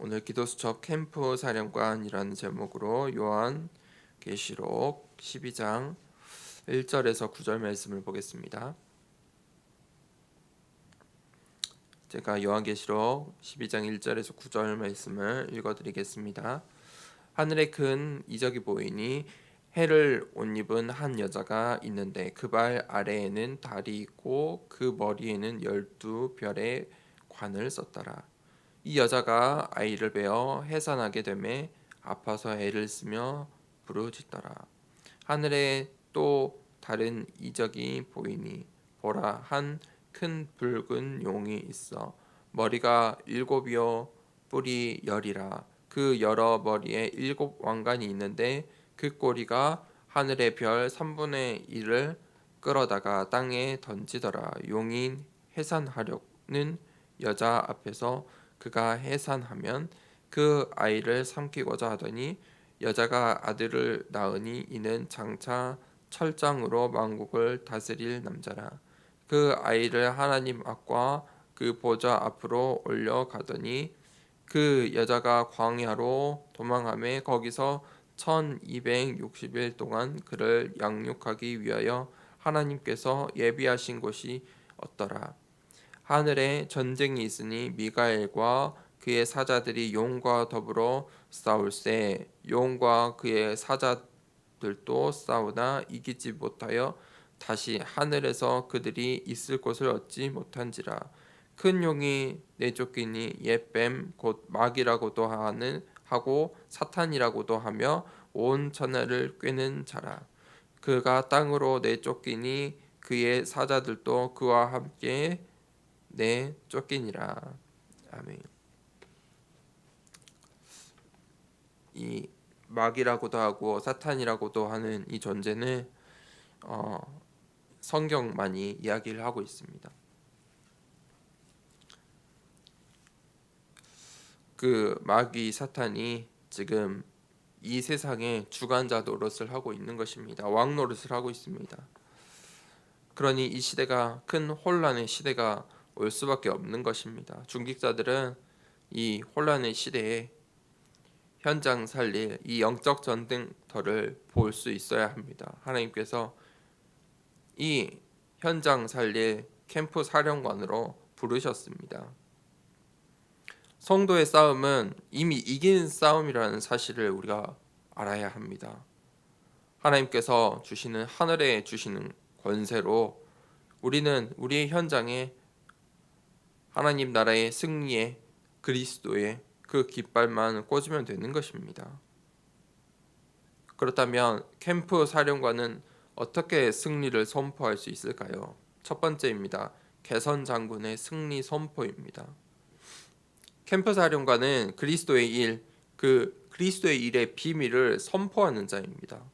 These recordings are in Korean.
오늘 기도수첩 캠프 사령관이라는 제목으로 요한계시록 12장 1절에서 9절 말씀을 보겠습니다. 제가 요한계시록 12장 1절에서 9절 말씀을 읽어드리겠습니다. 하늘에 큰 이적이 보이니 해를 옷 입은 한 여자가 있는데 그 발 아래에는 달이 있고 그 머리에는 12별의 관을 썼더라. 이 여자가 아이를 베어 해산하게 되매 아파서 애를 쓰며 부르짖더라. 하늘에 또 다른 이적이 보이니 보라, 한 큰 붉은 용이 있어 머리가 일곱이요 뿔이 열이라. 그 여러 머리에 일곱 왕관이 있는데 그 꼬리가 하늘의 별 3분의 1을 끌어다가 땅에 던지더라. 용이 해산하려는 여자 앞에서 그가 해산하면 그 아이를 삼키고자 하더니 여자가 아들을 낳으니 이는 장차 철장으로 만국을 다스릴 남자라. 그 아이를 하나님 앞과 그 보좌 앞으로 올려가더니 그 여자가 광야로 도망하며 거기서 1260일 동안 그를 양육하기 위하여 하나님께서 예비하신 곳이 없더라. 하늘에 전쟁이 있으니 미가엘과 그의 사자들이 용과 더불어 싸울세. 용과 그의 사자들도 싸우나 이기지 못하여 다시 하늘에서 그들이 있을 곳을 얻지 못한지라. 큰 용이 내쫓기니 옛뱀 곧 마귀라고도 하고 사탄이라고도 하며 온 천하를 꿰는 자라. 그가 땅으로 내쫓기니 그의 사자들도 그와 함께 쫓기니라. 아멘. 이 마귀라고도 하고 사탄이라고도 하는 이 존재는 성경 많이 이야기를 하고 있습니다. 그 마귀 사탄이 지금 이 세상의 주관자 노릇을 하고 있는 것입니다. 왕 노릇을 하고 있습니다. 그러니 이 시대가 큰 혼란의 시대가 올 수밖에 없는 것입니다. 중직자들은 이 혼란의 시대에 현장 살릴 이 영적 전쟁터를 볼 수 있어야 합니다. 하나님께서 이 현장 살릴 캠프 사령관으로 부르셨습니다. 성도의 싸움은 이미 이긴 싸움이라는 사실을 우리가 알아야 합니다. 하나님께서 주시는 하늘에 주시는 권세로 우리는 우리의 현장에 하나님 나라의 승리의 그리스도의 그 깃발만 꽂으면 되는 것입니다. 그렇다면 캠프 사령관은 어떻게 승리를 선포할 수 있을까요? 첫 번째입니다. 개선 장군의 승리 선포입니다. 캠프 사령관은 그리스도의 일의 비밀을 선포하는 자입니다.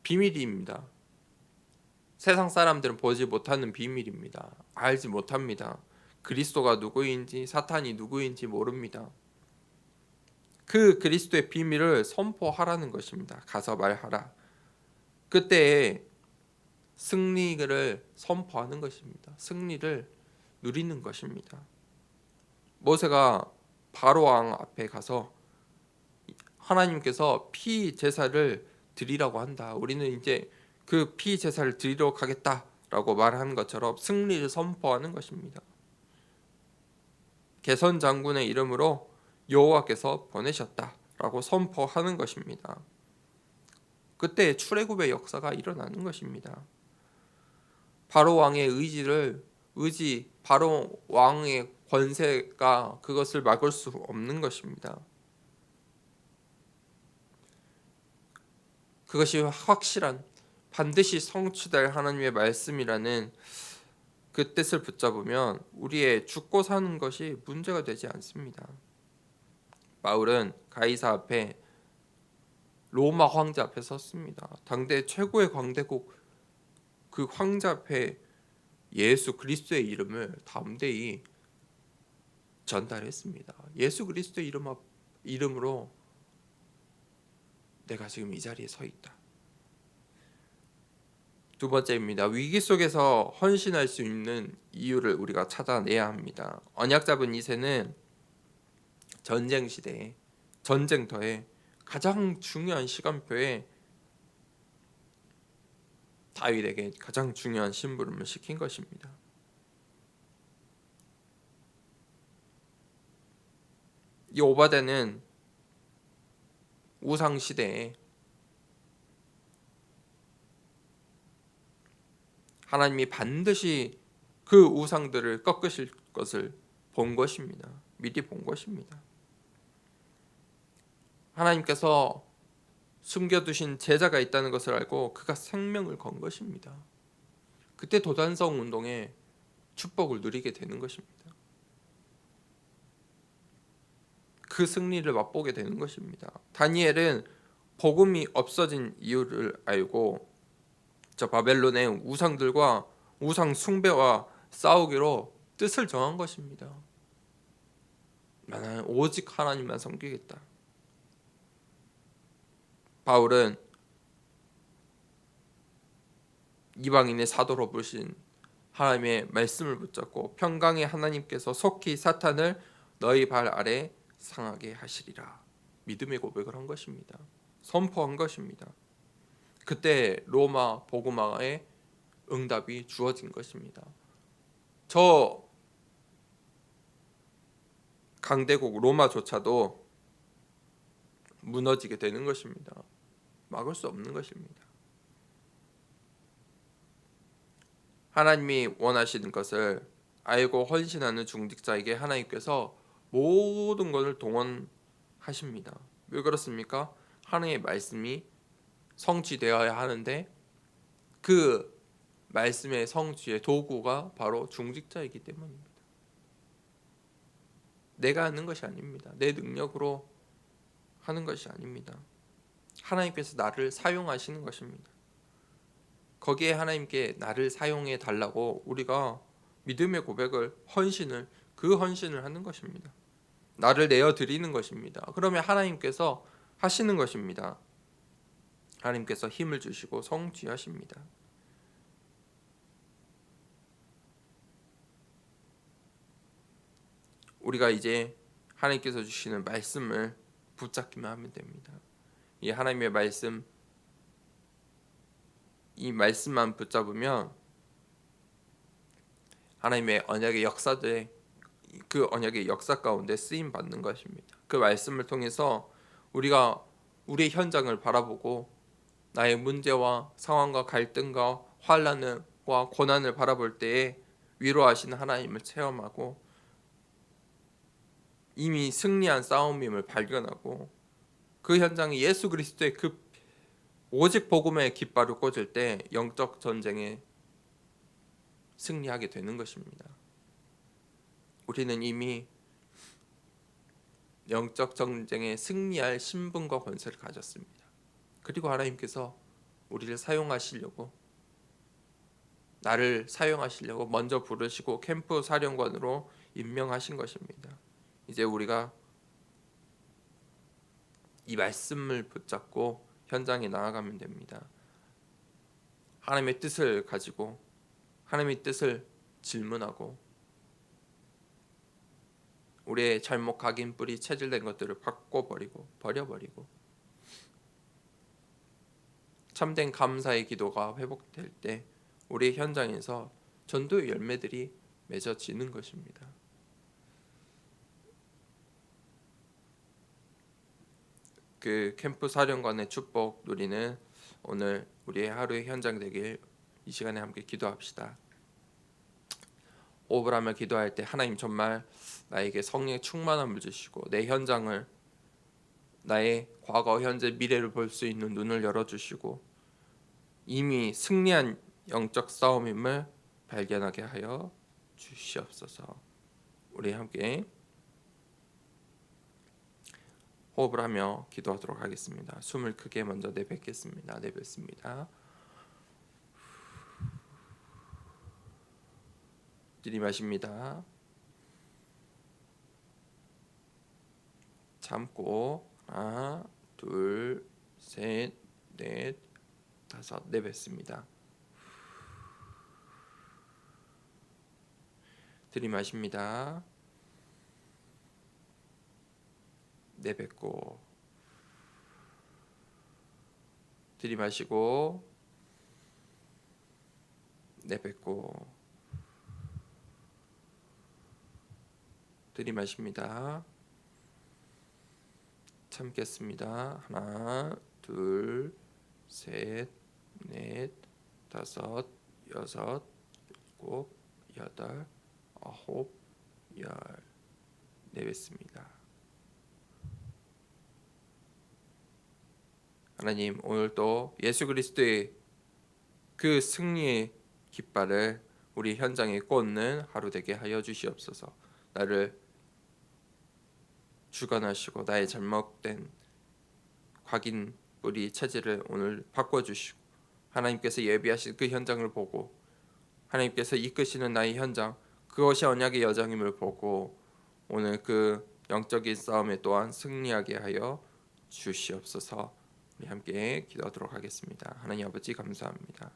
비밀입니다. 세상 사람들은 보지 못하는 비밀입니다. 알지 못합니다. 그리스도가 누구인지 사탄이 누구인지 모릅니다. 그 그리스도의 비밀을 선포하라는 것입니다. 가서 말하라. 그때에 승리를 선포하는 것입니다. 승리를 누리는 것입니다. 모세가 바로 왕 앞에 가서 하나님께서 피 제사를 드리라고 한다. 우리는 이제 그 피 제사를 드리러 가겠다라고 말하는 것처럼 승리를 선포하는 것입니다. 개선 장군의 이름으로 여호와께서 보내셨다라고 선포하는 것입니다. 그때 출애굽의 역사가 일어나는 것입니다. 바로 왕의 바로 왕의 권세가 그것을 막을 수 없는 것입니다. 그것이 확실한 반드시 성취될 하나님의 말씀이라는 그 뜻을 붙잡으면 우리의 죽고 사는 것이 문제가 되지 않습니다. 바울은 가이사 앞에 로마 황제 앞에 섰습니다. 당대 최고의 광대국 그 황제 앞에 예수 그리스도의 이름을 담대히 전달했습니다. 예수 그리스도의 이름으로 내가 지금 이 자리에 서 있다. 두 번째입니다. 위기 속에서 헌신할 수 있는 이유를 우리가 찾아내야 합니다. 언약 잡은 이새는 전쟁 시대에 전쟁터에 가장 중요한 시간표에 다윗에게 가장 중요한 심부름을 시킨 것입니다. 이 오바댜는 우상 시대에 하나님이 반드시 그 우상들을 꺾으실 것을 본 것입니다. 미리 본 것입니다. 하나님께서 숨겨두신 제자가 있다는 것을 알고 그가 생명을 건 것입니다. 그때 도단성 운동에 축복을 누리게 되는 것입니다. 그 승리를 맛보게 되는 것입니다. 다니엘은 복음이 없어진 이유를 알고 저 바벨론의 우상들과 우상 숭배와 싸우기로 뜻을 정한 것입니다. 나는 오직 하나님만 섬기겠다. 바울은 이방인의 사도로 부르신 하나님의 말씀을 붙잡고 평강의 하나님께서 속히 사탄을 너희 발 아래 상하게 하시리라. 믿음의 고백을 한 것입니다. 선포한 것입니다. 그때 로마 복음화의 응답이 주어진 것입니다. 저 강대국 로마조차도 무너지게 되는 것입니다. 막을 수 없는 것입니다. 하나님이 원하시는 것을 알고 헌신하는 중직자에게 하나님께서 모든 것을 동원하십니다. 왜 그렇습니까? 하나님의 말씀이 성취되어야 하는데 그 말씀의 성취의 도구가 바로 중직자이기 때문입니다. 내가 하는 것이 아닙니다. 내 능력으로 하는 것이 아닙니다. 하나님께서 나를 사용하시는 것입니다. 거기에 하나님께 나를 사용해 달라고 우리가 믿음의 고백을 그 헌신을 하는 것입니다. 나를 내어 드리는 것입니다. 그러면 하나님께서 하시는 것입니다. 하나님께서 힘을 주시고 성취하십니다. 우리가 이제 하나님께서 주시는 말씀을 붙잡기만 하면 됩니다. 이 하나님의 말씀, 이 말씀만 붙잡으면 하나님의 언약의 역사들, 그 언약의 역사 가운데 쓰임 받는 것입니다. 그 말씀을 통해서 우리가 우리의 현장을 바라보고 나의 문제와 상황과 갈등과 환난과 고난을 바라볼 때에 위로하시는 하나님을 체험하고 이미 승리한 싸움임을 발견하고 그 현장에 예수 그리스도의 그 오직 복음의 깃발을 꽂을 때 영적 전쟁에 승리하게 되는 것입니다. 우리는 이미 영적 전쟁에 승리할 신분과 권세를 가졌습니다. 그리고 하나님께서 우리를 사용하시려고 나를 사용하시려고 먼저 부르시고 캠프 사령관으로 임명하신 것입니다. 이제 우리가 이 말씀을 붙잡고 현장에 나아가면 됩니다. 하나님의 뜻을 가지고 하나님의 뜻을 질문하고 우리의 잘못 각인 뿌리 체질된 것들을 버려버리고 참된 감사의 기도가 회복될 때 우리의 현장에서 전도의 열매들이 맺어지는 것입니다. 그 캠프 사령관의 축복 누리는 오늘 우리의 하루의 현장 되길 이 시간에 함께 기도합시다. 호흡을 하며 기도할 때 하나님 정말 나에게 성령의 충만함을 주시고 내 현장을 나의 과거, 현재, 미래를 볼 수 있는 눈을 열어주시고 이미 승리한 영적 싸움임을 발견하게 하여 주시옵소서. 우리 함께 호흡을 하며 기도하도록 하겠습니다. 숨을 크게 먼저 내뱉겠습니다. 내뱉습니다. 들이마십니다. 참고 하나, 둘, 셋, 넷, 다섯 내뱉습니다. 들이마십니다. 내뱉고 들이마시고 내뱉고 들이마십니다. 참겠습니다. 하나, 둘, 셋, 넷, 다섯, 여섯, 일곱, 여덟, 아홉, 열. 내뱉습니다. 하나님, 오늘도 예수 그리스도의 그 승리의 깃발을 우리 현장에 꽂는 하루 되게 하여 주시옵소서. 나를 주관하시고 나의 잘못된 각인 우리 체질을 오늘 바꿔주시고 하나님께서 예비하신 그 현장을 보고 하나님께서 이끄시는 나의 현장, 그것이 언약의 여정임을 보고 오늘 그 영적인 싸움에 또한 승리하게 하여 주시옵소서. 우리 함께 기도하도록 하겠습니다. 하나님 아버지 감사합니다.